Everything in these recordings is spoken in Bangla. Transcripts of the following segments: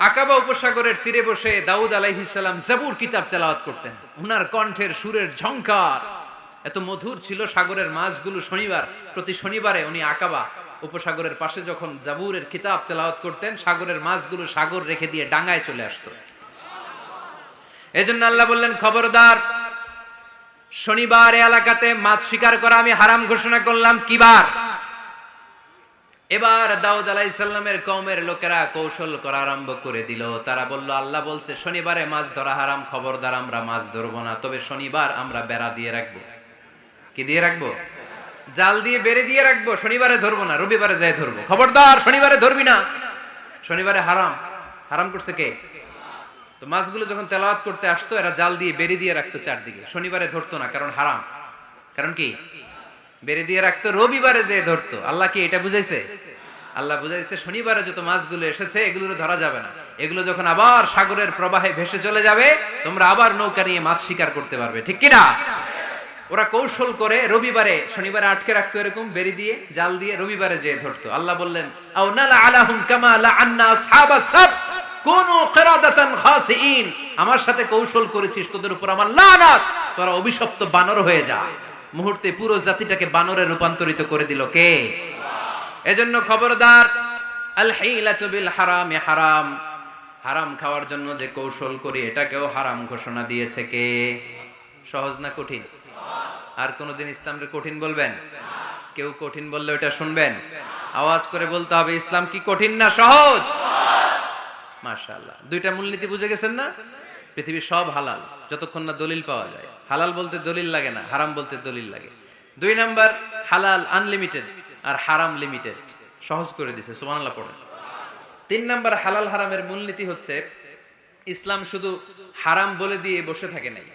আকাবা উপসাগরের তীরে বসে দাউদ আলাইহিস সালাম জাবুর কিতাব তেলাওয়াত করতেন। ওনার কণ্ঠের সুরের ঝংকার এত মধুর ছিল, সাগরের মাছগুলো প্রতি শনিবারে উনি আকাবা উপসাগরের পাশে যখন জাবুরের কিতাব তেলাওয়াত করতেন, সাগরের মাছগুলো সাগর রেখে দিয়ে ডাঙায় চলে আসতো। এজন্য আল্লাহ বললেন, খবরদার, শনিবার এলাকাতে মাছ শিকার করা আমি হারাম ঘোষণা করলাম। কিবার? এবার দাউদ আলাইহিস সালামের কওমের লোকেরা কৌশল করা আরম্ভ করে দিল। তারা বলল, আল্লাহ বলছে শনিবারে মাছ ধরা হারাম, খবরদার আমরা মাছ ধরবো না, তবে শনিবার আমরা বেড়া দিয়ে রাখবো। কি দিয়ে রাখবো? জাল দিয়ে বেড়ে দিয়ে রাখবো। শনিবারে ধরবো না, রবিবারে যাই ধরবো। খবরদার, শনিবারে ধরবি না, শনিবারে হারাম। হারাম করছে কে? তো মাছগুলো যখন তেলাওয়াত করতে আসতো, এরা জাল দিয়ে বেড়ে দিয়ে রাখতো চারদিকে। শনিবারে ধরতো না, কারণ হারাম। কারণ কি? বেড়ে দিয়ে রাখতো, রবিবারে যে ধরতো। আল্লাহ কি এটা বুঝাইছে? আল্লাহ বুঝাইছে শনিবারে যত মাছগুলো এসেছে এগুলো ধরা যাবে না। এগুলো যখন আবার সাগরের প্রবাহে ভেসে চলে যাবে, তোমরা আবার নৌকা নিয়ে মাছ শিকার করতে পারবে। ঠিক কিনা? ওরা কৌশল করে রবিবারে, শনিবারে আটকে রাখতো এরকম বেড়ে দিয়ে, জাল দিয়ে, রবিবারে যে ধরতো। আল্লাহ বললেন, আও নালা আলাহুম কামা লাআন্না আসহাবাস সাব কুনু কিরাদাতান খাসিইন। আমার সাথে কৌশল করেছিস, তোদের উপর আমার লানাত, তোরা অভিশপ্ত বানর হয়ে যা। মুহূর্তে পুরো জাতিটাকে বানরে রূপান্তরিত করে দিল কে? এজন্য খবরদার, আল হিলাতু বিল হারামি হারাম। হারাম খাওয়ার জন্য যে কৌশল করি এটাকেও হারাম ঘোষণা দিয়েছে কে? সহজ না কঠিন? আর কোনদিন ইসলামকে কঠিন বলবেন? কেউ কঠিন বললে ওটা শুনবেন? আওয়াজ করে বলতে হবে, ইসলাম কি কঠিন না সহজ? মাশাআল্লাহ, দুইটা মূলনীতি বুঝে গেছেন না? পৃথিবীর সব হালাল যতক্ষণ না দলিল পাওয়া যায়। হালাল বলতে দলিল লাগে না, হারাম বলতে দলিল লাগে। 2 নাম্বার, হালাল আনলিমিটেড আর হারাম লিমিটেড। সহজ করে দিয়েছে, সুবহানাল্লাহ পড়েন। 3 নাম্বার, হালাল হারামের মূলনীতি হচ্ছে, ইসলাম শুধু হারাম বলে দিয়ে বসে থাকে নাই।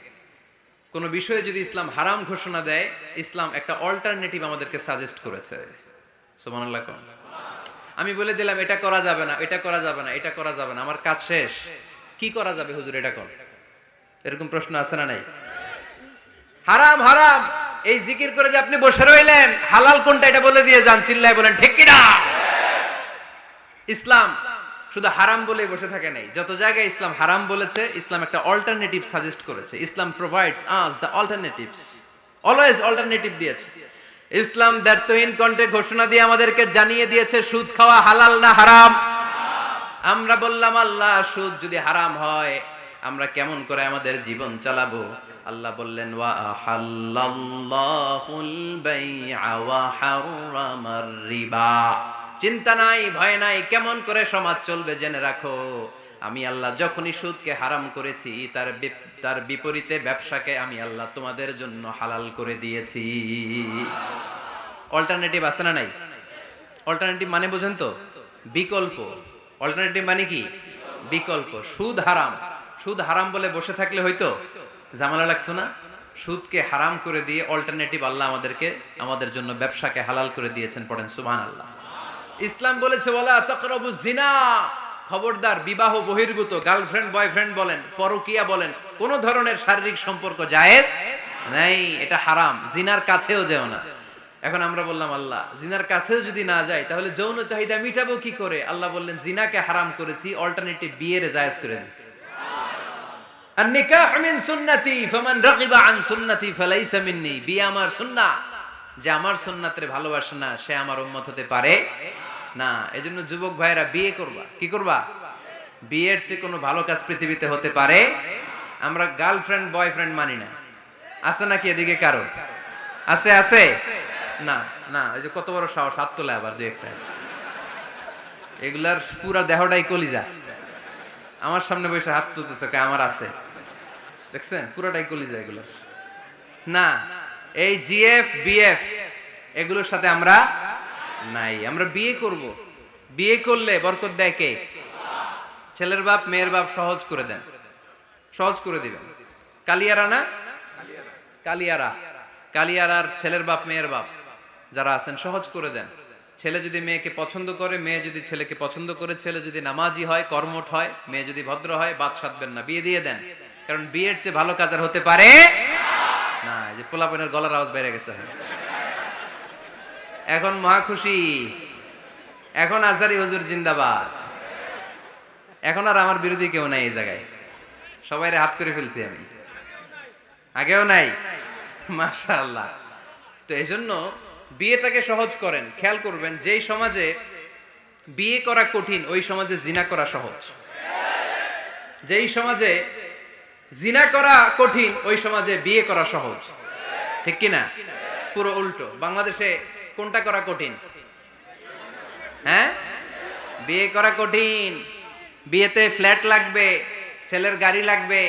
কোন বিষয়ে যদি ইসলাম হারাম ঘোষণা দেয়, ইসলাম একটা অল্টারনেটিভ আমাদেরকে সাজেস্ট করেছে। সুবহানাল্লাহ কোন? আমি বলে দিলাম এটা করা যাবে না, এটা করা যাবে না, এটা করা যাবে না, আমার কাজ শেষ। কি করা যাবে হুজুর এটা কর? এরকম প্রশ্ন আছে না নাই? হারাম হারাম এই জিকির করে যে আপনি বসে রইলেন, হালাল কোনটা এটা বলে দিয়ে যান, চিল্লায় বলেন ঠিক কি না? ইসলাম শুধু হারাম বলে বসে থাকে নাই। যত জায়গায় ইসলাম হারাম বলেছে, ইসলাম একটা অল্টারনেটিভ সাজেস্ট করেছে। Islam provides us the alternatives, always alternative দিয়েছে। ইসলাম দ্ব্যর্থহীন কণ্ঠে ঘোষণা দিয়ে আমাদেরকে জানিয়ে দিয়েছে সুদ খাওয়া হালাল না হারাম। আমরা বললাম, আল্লাহ সুদ যদি হারাম হয় আমরা কেমন করে আমাদের জীবন চালাবো? আল্লাহ বললেন, ওয়া আহাল্লাল্লাহুল বাইআ ওয়া হারামার রিবা। চিন্তা নাই, ভয় নাই, কেমন করে সমাজ চলবে জেনে রাখো। আমি আল্লাহ যখনই সুদকে হারাম করেছি, তার বিপরীতে ব্যবসাকে আমি আল্লাহ তোমাদের জন্য হালাল করে দিয়েছি। অল্টারনেটিভ আছে না নাই? অল্টারনেটিভ মানে বোঝেন তো? বিকল্প। অল্টারনেটিভ মানে কি? বিকল্প। সুদ হারাম, সুদ হারাম বলে বসে থাকলে হয়তো ঝামেলা লাগতো না। সুদকে হারাম করে দিয়ে অল্টারনেটিভ আল্লাহ আমাদের জন্য ব্যবসাকে হালাল করে দিয়েছেন। পড়েন সুবহানাল্লাহ। ইসলাম বলেছে, ওয়ালা তাকরাবুজ জিনা। খবরদার, বিবাহ বহির্ভূত, গার্লফ্রেন্ড বয়ফ্রেন্ড বলেন, পরকিয়া বলেন, কোন ধরনের শারীরিক সম্পর্ক জায়েজ নাই, এটা হারাম। জিনার কাছেও যেও না। এখন আমরা বললাম, আল্লাহ জিনার কাছেও যদি না যায় তাহলে যৌন চাহিদা মিটাবো কি করে? আল্লাহ বললেন, জিনাকে হারাম করেছি, অল্টারনেটিভ বিয়ের জায়েজ করে দিয়েছি। আর নিকাহ মিন সুন্নতি ফামান রাগিবা আন সুন্নতি ফালাইসা মিন্নি। বিয়ে আমার সুন্নাহ, যে আমার সুন্নাতরে ভালোবাসে না সে আমার উম্মত হতে পারে না। এজন্য যুবক ভাইরা বিয়ে করবা। কি করবা? বিয়ের চেয়ে কোনো ভালো কাজ পৃথিবীতে হতে পারে? আমরা গার্লফ্রেন্ড বয়ফ্রেন্ড মানি না। আছে নাকি এদিকে কারো? আছে? আছে না? না, ওই যে কত বড় সাহস, হাত তোলে আবার যে একটা। এগুলার পুরা দেহটাই কলিজা। আমার সামনে বসে হাত তুলতেছে, আমার আছে। দেখছেন, পুরাটাই কলিজা এগুলার। না, এই জিএফ বিএফ এগুলোর সাথে আমরা নাই। আমরা বিয়ে করব। বিয়ে করলে বরকত দেয় কে? ছেলের বাপ মেয়ের বাপ সহজ করে দেন, সহজ করে দিবেন। কালিয়ারা না? কালিয়ারার ছেলের বাপ মেয়ের বাপ যারা আছেন সহজ করে দেন। ছেলে যদি মেয়েকে পছন্দ করে, মেয়ে যদি ছেলেকে পছন্দ করে, ছেলে যদি নামাজি হয়, কর্মঠ হয়, মেয়ে যদি ভদ্র হয়, বাদ সাধবেন না, বিয়ে দিয়ে দেন। কারণ বিয়ের চেয়ে ভালো কাজ আর হতে পারে না। এই যে পোলাপনের গলার আওয়াজ বেড়ে গেছে এখন, মহা খুশি। এখন আজহারি হুজুর জিন্দাবাদ। এখন আর আমার বিরোধী কেউ নাই এই জায়গায়, সবাই হাত করে ফেলছি আমি, আগেও নাই, মাশাআল্লাহ। তো এই জন্য বিয়েটাকে সহজ করেন। খেয়াল করবেন, যেই সমাজে বিয়ে করা কঠিন ওই সমাজে জিনা করা সহজ, যেই সমাজে জিনা করা কঠিন ওই সমাজে বিয়ে করা সহজ, ঠিক কিনা? পুরো উল্টো। বাংলাদেশে কোনটা করা কঠিন? হ্যাঁ, বিয়ে করা কঠিন। বিয়েতে ফ্ল্যাট লাগবে, ছেলের গাড়ি লাগবে,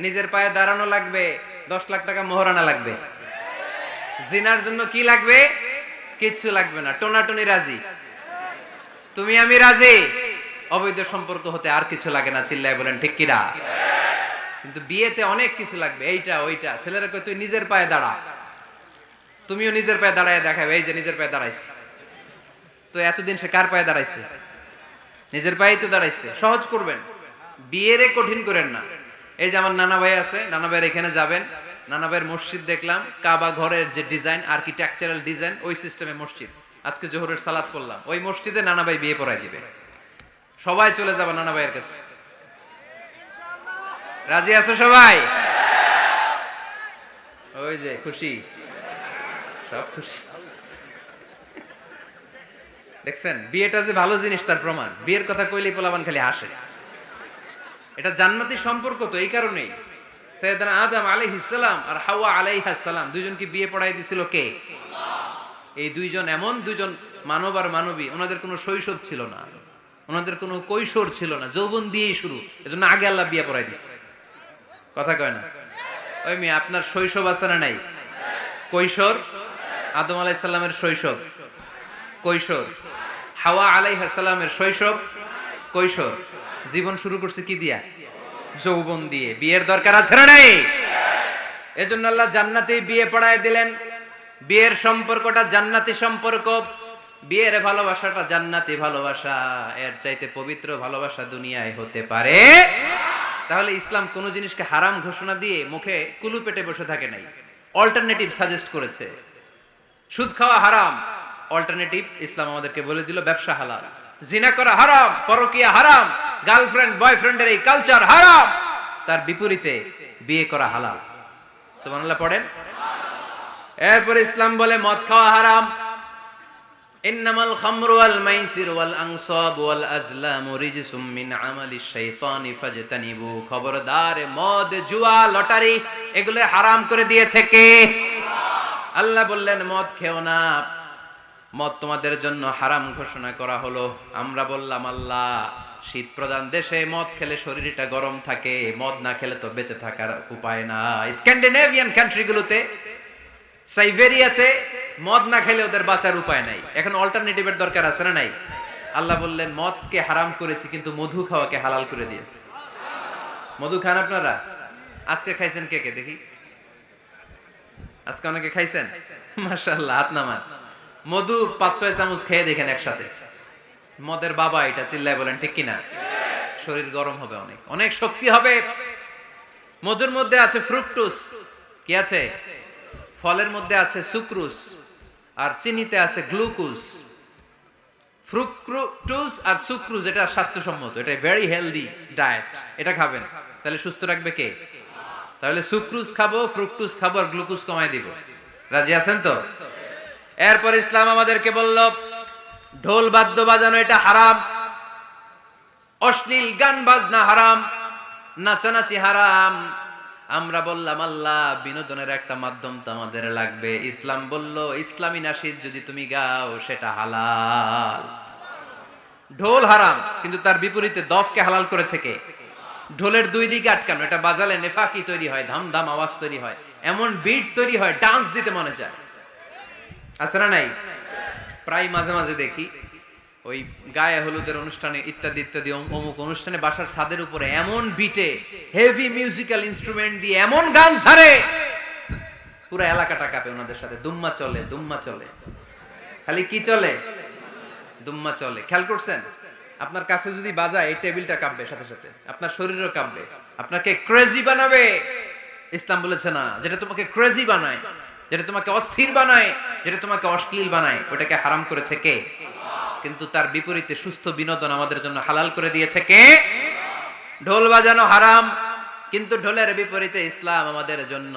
নিজের পায়ে দাঁড়ানো লাগবে, 10 লাখ টাকা মোহরানা লাগবে। জিনার জন্য কি লাগবে? কিচ্ছু লাগবে না, টোনাটুনি রাজি, তুমি আমি রাজি, অবৈধ সম্পর্ক হতে আর কিছু লাগে না। চিল্লায় বলেন ঠিক কিনা? কিন্তু বিয়েতে অনেক কিছু লাগবে, এইটা ওইটা। ছেলেরা কই তুই নিজের পায়ে দাঁড়া, তুমিও নিজের পায়ে দাঁড়ায় দেখাবে, এই যে নিজের পায়ে দাঁড়াইছে। তো এতদিন সে কার পায়ে দাঁড়াইছে? নিজের পায়েই তো দাঁড়াইছে। সহজ করবেন, বিয়েরে কঠিন করেন না। এই যে আমার নানা ভাই আছে, নানা ভাইয়ের এখানে যাবেন, নানা ভাইয়ের মসজিদ দেখলাম, কাবা ঘরের যে ডিজাইন, আর্কিটেকচারাল ডিজাইন, ওই সিস্টেমে মসজিদ। আজকে জোহরের সালাত করলাম, ওই মসজিদে নানা ভাই বিয়ে পড়াই দিবে। সবাই চলে যাবে নানা ভাইয়ের কাছে। রাজি আছো সবাই? ওই যে খুশি, সব খুশি। দেখছেন, বিয়েটা যে ভালো জিনিস তার প্রমাণ। বিয়ের কথা কইলেই পোলাপান খালি হাসে। এটা জান্নাতি সম্পর্ক। তো এই কারণেই সাইয়েদনা আদম আলাইহিস সালাম আর হাওয়া আলাইহাস সালাম দুইজনকে বিয়ে পড়াই দিছিল কে? এই দুইজন এমন দুইজন মানব আর মানবী, ওনাদের কোনো শৈশব ছিল না, ওনাদের কোনো কৈশোর ছিল না, যৌবন দিয়েই শুরু। এজন্য আগে আল্লাহ বিয়ে পড়াই দিছে। কথা কয় না? ওই মেয়ে, আপনার শৈশব আছে না নাই? কৈশোর। আদম আলাইহিস সালামের শৈশব, কৈশোর। হাওয়া আলাইহিস সালামের শৈশব, কৈশোর। জীবন শুরু করছে কি দিয়া? যৌবন দিয়ে। বিয়ের দরকার আছে না নাই? এজন্য আল্লাহ জান্নাতে বিয়ে পড়ায় দিলেন। বিয়ের সম্পর্কটা জান্নাতি সম্পর্ক, বিয়ের ভালোবাসাটা জান্নাতি ভালোবাসা। এর চাইতে পবিত্র ভালোবাসা দুনিয়ায় হতে পারে? তাহলে ইসলাম কোন জিনিসকে হারাম ঘোষণা দিয়ে মুখে কুলু পেটে বসে থাকে নাই, অল্টারনেটিভ সাজেস্ট করেছে। সুদ খাওয়া হারাম, অল্টারনেটিভ ইসলাম আমাদেরকে বলে দিল ব্যবসা হালাল। জিনা করা হারাম, পরকিয়া হারাম, গার্লফ্রেন্ড বয়ফ্রেন্ডের এই কালচার হারাম, তার বিপরীতে বিয়ে করা হালাল। সুবহানাল্লাহ পড়েন। এরপর ইসলাম বলে মদ খাওয়া হারাম। ইন্নামাল খামরু ওয়াল মাইসির ওয়াল আনসাব ওয়াল আজলামু রিজসুম মিন আমালিশ শাইতানি ফাজতানিবু। খবরদার, মদ, জুয়া, লটারি এগুলো হারাম করে দিয়েছে কে? আল্লাহ বললেন মদ খেও না, মদ তোমাদের জন্য হারাম ঘোষণা করা হলো। আমরা বললাম আল্লাহ, শীত প্রধান দেশে মদ খেলে শরীরটা গরম থাকে, মদ না খেলে তো বেঁচে থাকার উপায় না। স্ক্যান্ডিনেভিয়ান কান্ট্রিগুলোতে, সাইবেরিয়াতে মদ না খেলে ওদের বাঁচার উপায় নাই। এখন অল্টারনেটিভের দরকার আছে না নাই? আল্লাহ বললেন মদকে হারাম করেছি, কিন্তু মধু খাওয়াকে হালাল করে দিয়েছে। মধু খান আপনারা? আজকে খাইছেন কে কে দেখি? আজকে অনেকে খাইছেন? মাশাআল্লাহ, হাত নামান। মধু 5-6 চামচ খেয়ে দেখেন একসাথে। মদের বাবা এটা, চিল্লায় বলেন ঠিক কিনা? শরীর গরম হবে, অনেক অনেক শক্তি হবে। মধুর মধ্যে আছে ফ্রুকটোজ। কি আছে? ফলের মধ্যে আছে সুক্রোজ, আর চিনিতে আছে গ্লুকোজ। ফ্রুকটোজ আর সুক্রোজ এটা স্বাস্থ্যসম্মত, এটা ভেরি হেলদি ডায়েট। এটা খাবেন, তাহলে সুস্থ রাখবে কে? তাহলে সুক্রোজ খাবো, ফ্রুকটোজ খাবো, আর গ্লুকোজ কমায় দিব। রাজি আছেন তো? এরপর ইসলাম আমাদেরকে বলল ঢোল বাদ্য বাজানো এটা হারাম, অশ্লীল গান বাজনা হারাম, নাচানাচি হারাম। আমরা বললাম আল্লাহ, বিনোদনের একটা মাধ্যম তো আমাদের লাগবে। ইসলাম বলল ইসলামী নাশিদ যদি তুমি গাও সেটা হালাল। ঢোল হারাম, কিন্তু তার বিপরীতে দফকে হালাল করেছে কে? ঢোলের দুই দিকে আটকানো, এটা বাজালে নেফাকি তৈরি হয়, ধাম ধাম আওয়াজ তৈরি হয়, এমন বিট তৈরি হয়, ডান্স দিতে মনে চায়। আছে না নাই? প্রায় মাঝে মাঝে দেখি ওই গায়ে হলুদের অনুষ্ঠানে ইত্যাদি ইত্যাদি অমুক অনুষ্ঠানে বাসার ছাদের উপরে এমন বিটে হেভি মিউজিক্যাল ইনস্ট্রুমেন্ট দিয়ে এমন গান ছাড়ে, পুরো এলাকাটা কাঁপে ওনাদের সাথে। দুম্মা চলে, দুম্মা চলে, খালি কি চলে? দুম্মা চলে। খেয়াল করছেন? আপনার কাছে যদি বাজায় এই টেবিলটা কাঁপবে, সাথে সাথে আপনার শরীরও কাঁপবে, আপনাকে ক্রেজি বানাবে। ইসলাম বলেছে না, যেটা তোমাকে ক্রেজি বানায়, যেটা তোমাকে অস্থির বানায়, যেটা তোমাকে অশ্লীল বানায়, ওটাকে হারাম করেছে কে? কিন্তু তার বিপরীতে সুস্থ বিনোদন আমাদের জন্য হালাল করে দিয়েছে কে? ঢোল বাজানো হারাম, কিন্তু ঢোলের বিপরীতে ইসলাম আমাদের জন্য